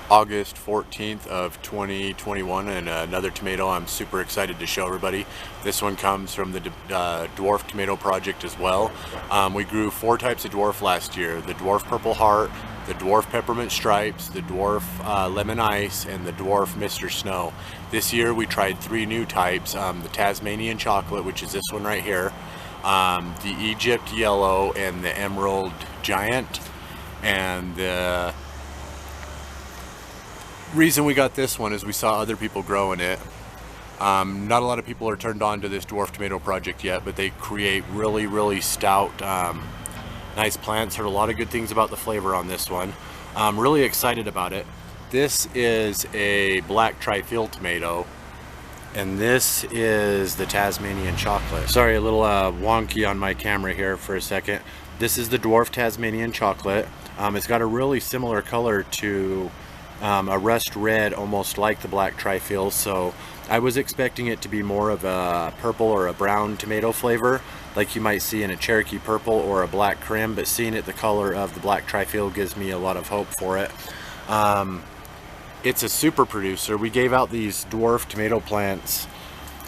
August 14th of 2021, and another tomato I'm super excited to show everybody. This one comes from the Dwarf Tomato Project as well. We grew 4 types of dwarf last year: the Dwarf Purple Heart, the Dwarf Peppermint Stripes, the Dwarf Lemon Ice, and the Dwarf Mr. Snow. This year we tried 3 new types: the Tasmanian Chocolate, which is this one right here, the Egypt Yellow, and the Emerald Giant. And the reason we got this one is we saw other people growing it. Not a lot of people are turned on to this Dwarf Tomato Project yet, but they create really stout, nice plants. Heard a lot of good things about the flavor on this one. I'm really excited about it. This is a black trifle tomato, and this is the Tasmanian Chocolate. Sorry, a little wonky on my camera here for a second. This is the Dwarf Tasmanian Chocolate. It's got a really similar color to a rust red, almost like the black trifle, so I was expecting it to be more of a purple or a brown tomato flavor, like you might see in a Cherokee Purple or a Black Crim, but seeing it the color of the black trifle gives me a lot of hope for it. It's a super producer. We gave out these dwarf tomato plants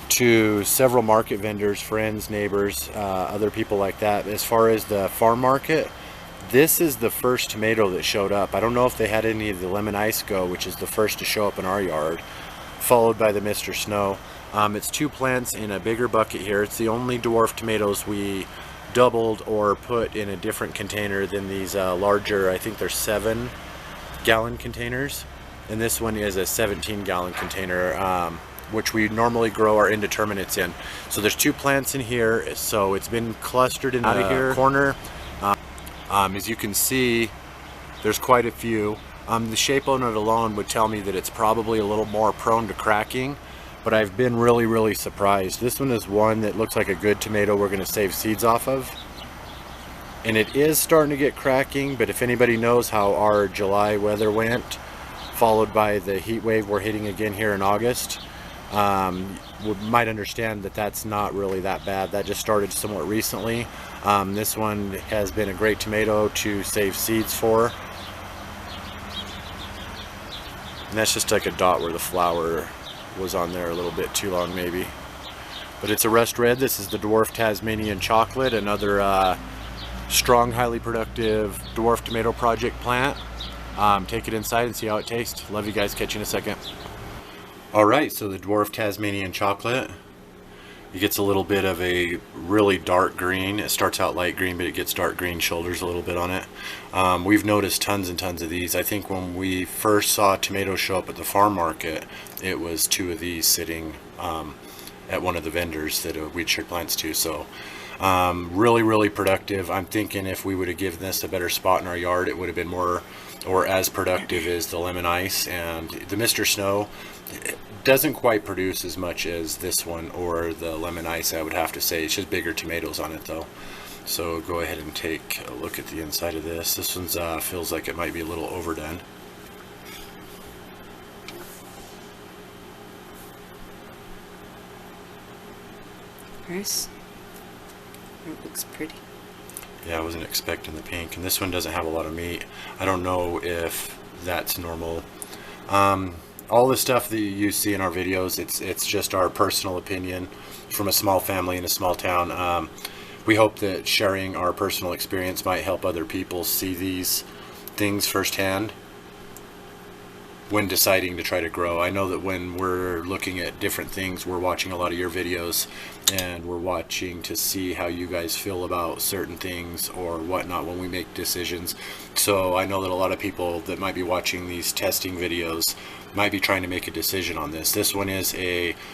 to several market vendors, friends, neighbors, other people like that. As far as the farm market, this is the first tomato that showed up. I don't know if they had any of the Lemon Ice Go, which is the first to show up in our yard, followed by the Mr. Snow. It's 2 plants in a bigger bucket here. It's the only dwarf tomatoes we doubled or put in a different container than these larger, I think they're 7-gallon containers. And this one is a 17-gallon container, which we normally grow our indeterminates in. So there's 2 plants in here, so it's been clustered in the corner. As you can see, there's quite a few. The shape on it alone would tell me that it's probably a little more prone to cracking, but I've been really surprised. This one is one that looks like a good tomato we're going to save seeds off of. And it is starting to get cracking, but if anybody knows how our July weather went, followed by the heat wave we're hitting again here in August, we might understand that that's not really that bad. That just started somewhat recently. This one has been a great tomato to save seeds for. And that's just like a dot where the flower was on there a little bit too long maybe. But it's a rust red. This is the Dwarf Tasmanian Chocolate, another strong, highly productive dwarf tomato project plant. Take it inside and see how it tastes. Love you guys. Catch you in a second. Alright, so the Dwarf Tasmanian Chocolate, it gets a little bit of a really dark green. It starts out light green, but it gets dark green shoulders a little bit on it. We've noticed tons and tons of these. I think when we first saw tomatoes show up at the farm market, it was 2 of these sitting at one of the vendors that we'd shared plants to. So really productive. I'm thinking if we would have given this a better spot in our yard, it would have been more or as productive as the Lemon Ice. And the Mr. Snow, it doesn't quite produce as much as this one or the Lemon Ice, I would have to say. It's just bigger tomatoes on it though. So go ahead and take a look at the inside of this. This one's feels like it might be a little overdone. Nice. It looks pretty. Yeah, I wasn't expecting the pink, and this one doesn't have a lot of meat. I don't know if that's normal. All the stuff that you see in our videos, it's just our personal opinion from a small family in a small town. We hope that sharing our personal experience might help other people see these things firsthand when deciding to try to grow. I know that when we're looking at different things, we're watching a lot of your videos and we're watching to see how you guys feel about certain things or whatnot when we make decisions. So I know that a lot of people that might be watching these testing videos might be trying to make a decision on this. This one is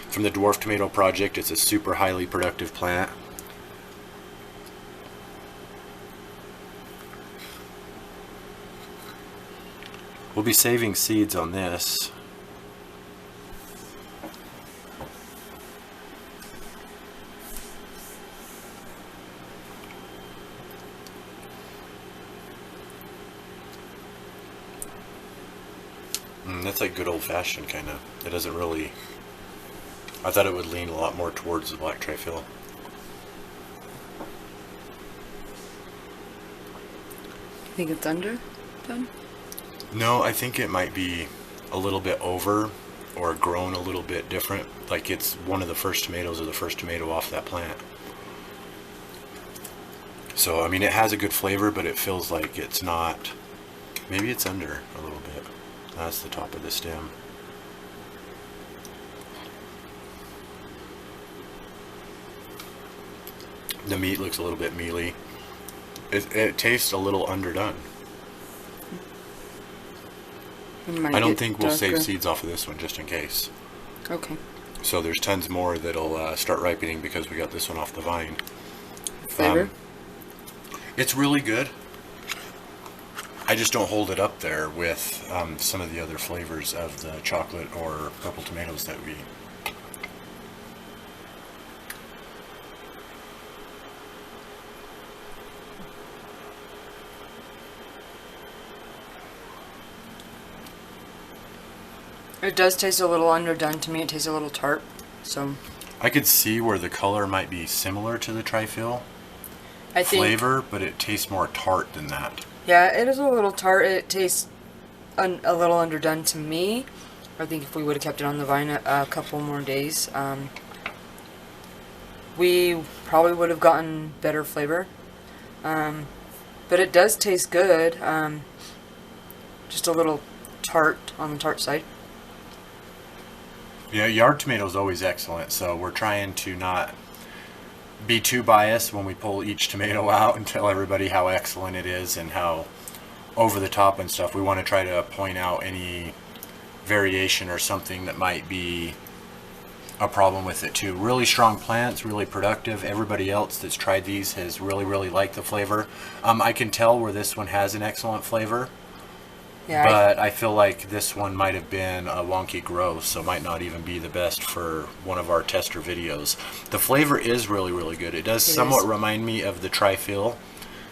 from the Dwarf Tomato Project. It's a super highly productive plant. We'll be saving seeds on this. That's like good old-fashioned kind of. It doesn't really... I thought it would lean a lot more towards the black trifle. You think it's underdone? No, I think it might be a little bit over or grown a little bit different. Like it's one of the first tomatoes or the first tomato off that plant. So, I mean, it has a good flavor, but it feels like it's not. Maybe it's under a little bit. That's the top of the stem. The meat looks a little bit mealy. It tastes a little underdone. I don't think we'll save seeds off of this one just in case. Okay. So there's tons more that'll start ripening because we got this one off the vine. Flavor? It's really good. I just don't hold it up there with some of the other flavors of the chocolate or purple tomatoes that we eat. It does taste a little underdone to me. It tastes a little tart. So I could see where the color might be similar to the trifil flavor, but it tastes more tart than that. Yeah, it is a little tart. It tastes a little underdone to me. I think if we would have kept it on the vine a couple more days, we probably would have gotten better flavor. But it does taste good. Just a little tart on the tart side. Yeah, yard tomato is always excellent, so we're trying to not be too biased when we pull each tomato out and tell everybody how excellent it is and how over the top and stuff. We want to try to point out any variation or something that might be a problem with it too. Really strong plants, really productive. Everybody else that's tried these has really liked the flavor. I can tell where this one has an excellent flavor. Yeah, but I feel like this one might have been a wonky grow, so might not even be the best for one of our tester videos. The flavor is really good. It does somewhat remind me of the trifil,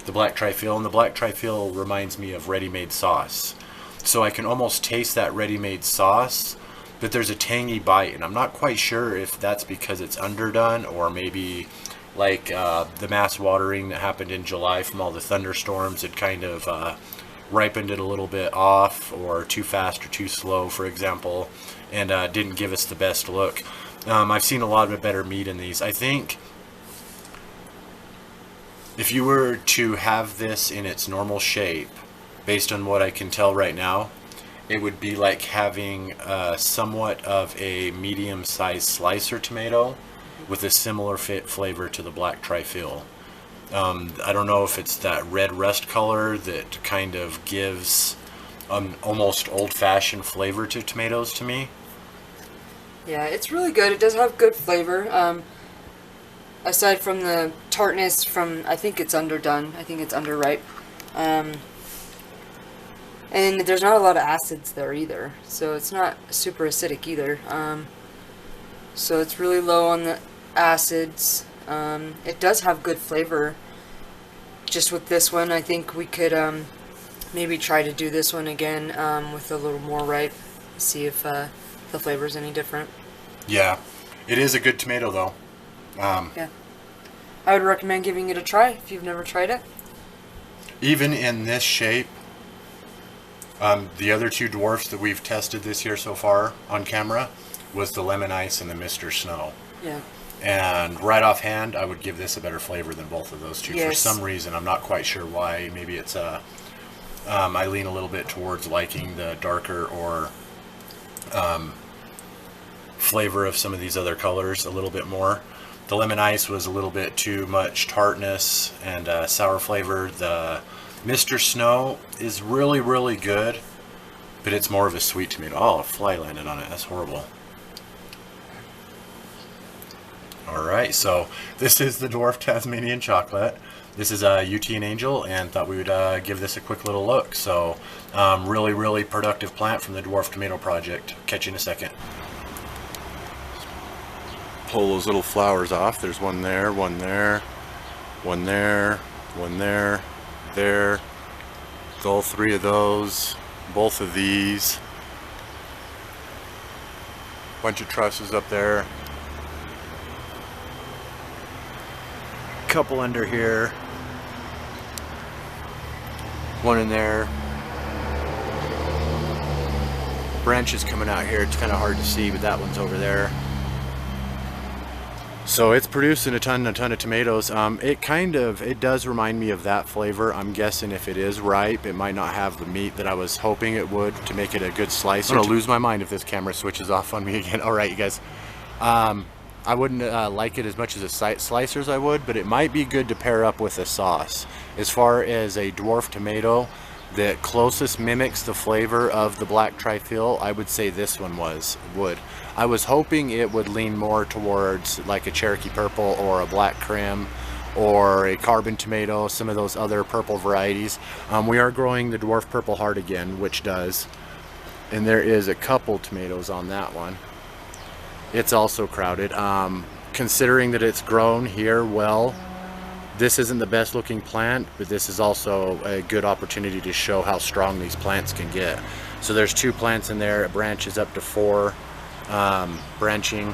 the black trifil, and the black trifil reminds me of ready-made sauce. So I can almost taste that ready-made sauce, but there's a tangy bite, and I'm not quite sure if that's because it's underdone or maybe like the mass watering that happened in July from all the thunderstorms. It kind of ripened it a little bit off, or too fast or too slow, for example, and didn't give us the best look. I've seen a lot of better meat in these. I think if you were to have this in its normal shape, based on what I can tell right now, it would be like having somewhat of a medium-sized slicer tomato with a similar flavor to the black trifil. I don't know if it's that red rust color that kind of gives an almost old-fashioned flavor to tomatoes to me. Yeah, it's really good. It does have good flavor. Aside from the tartness from, I think it's underdone. I think it's underripe. And there's not a lot of acids there either. So it's not super acidic either. So it's really low on the acids. It does have good flavor. Just with this one, I think we could maybe try to do this one again with a little more ripe. See if the flavor's any different. Yeah, it is a good tomato though. Yeah, I would recommend giving it a try if you've never tried it. Even in this shape, the other two dwarfs that we've tested this year so far on camera was the Lemon Ice and the Mr. Snow. Yeah. And right offhand, I would give this a better flavor than both of those two. Yes. For some reason. I'm not quite sure why. Maybe it's I lean a little bit towards liking the darker or flavor of some of these other colors a little bit more. The Lemon Ice was a little bit too much tartness and sour flavor. The Mr. Snow is really good, but it's more of a sweet tomato. Oh, a fly landed on it. That's horrible. Alright, so this is the Dwarf Tasmanian chocolate. This is UT and Angel, and thought we would give this a quick little look. So really productive plant from the Dwarf Tomato Project. Catch you in a second. Pull those little flowers off. There's one there, one there, one there, one there, there. All three of those, both of these. Bunch of trusses up there. Couple under here, one in there, branches coming out here. It's kind of hard to see, but that one's over there. So it's producing a ton of tomatoes. It does remind me of that flavor. I'm guessing if it is ripe, it might not have the meat that I was hoping it would to make it a good slicer. I'm gonna lose my mind if this camera switches off on me again. All right, you guys. I wouldn't like it as much as a slicer as I would, but it might be good to pair up with a sauce. As far as a dwarf tomato that closest mimics the flavor of the black trifle, I would say this one would. I was hoping it would lean more towards like a Cherokee purple or a black crim or a carbon tomato, some of those other purple varieties. We are growing the dwarf purple heart again, which does, and there is a couple tomatoes on that one. It's also crowded. Considering that it's grown here well, this isn't the best looking plant, but this is also a good opportunity to show how strong these plants can get. So there's 2 plants in there. It branches up to 4, branching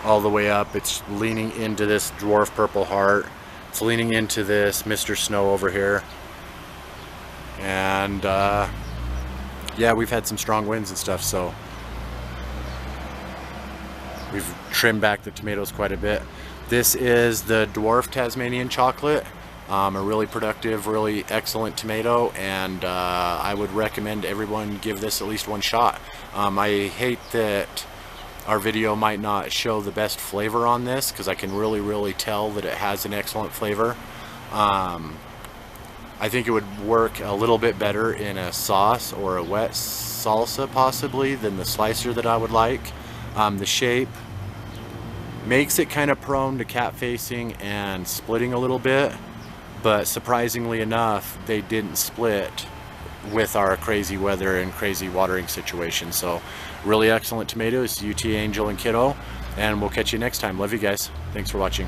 all the way up. It's leaning into this dwarf purple heart. It's leaning into this Mr. Snow over here. And yeah, we've had some strong winds and stuff, so we've trimmed back the tomatoes quite a bit. This is the Dwarf Tasmanian chocolate, a really productive, really excellent tomato, and I would recommend everyone give this at least one shot. I hate that our video might not show the best flavor on this, because I can really tell that it has an excellent flavor. I think it would work a little bit better in a sauce or a wet salsa possibly than the slicer that I would like. The shape makes it kind of prone to cat facing and splitting a little bit, but surprisingly enough, they didn't split with our crazy weather and crazy watering situation. So really excellent tomatoes, UT Angel and Kiddo, and we'll catch you next time. Love you guys. Thanks for watching.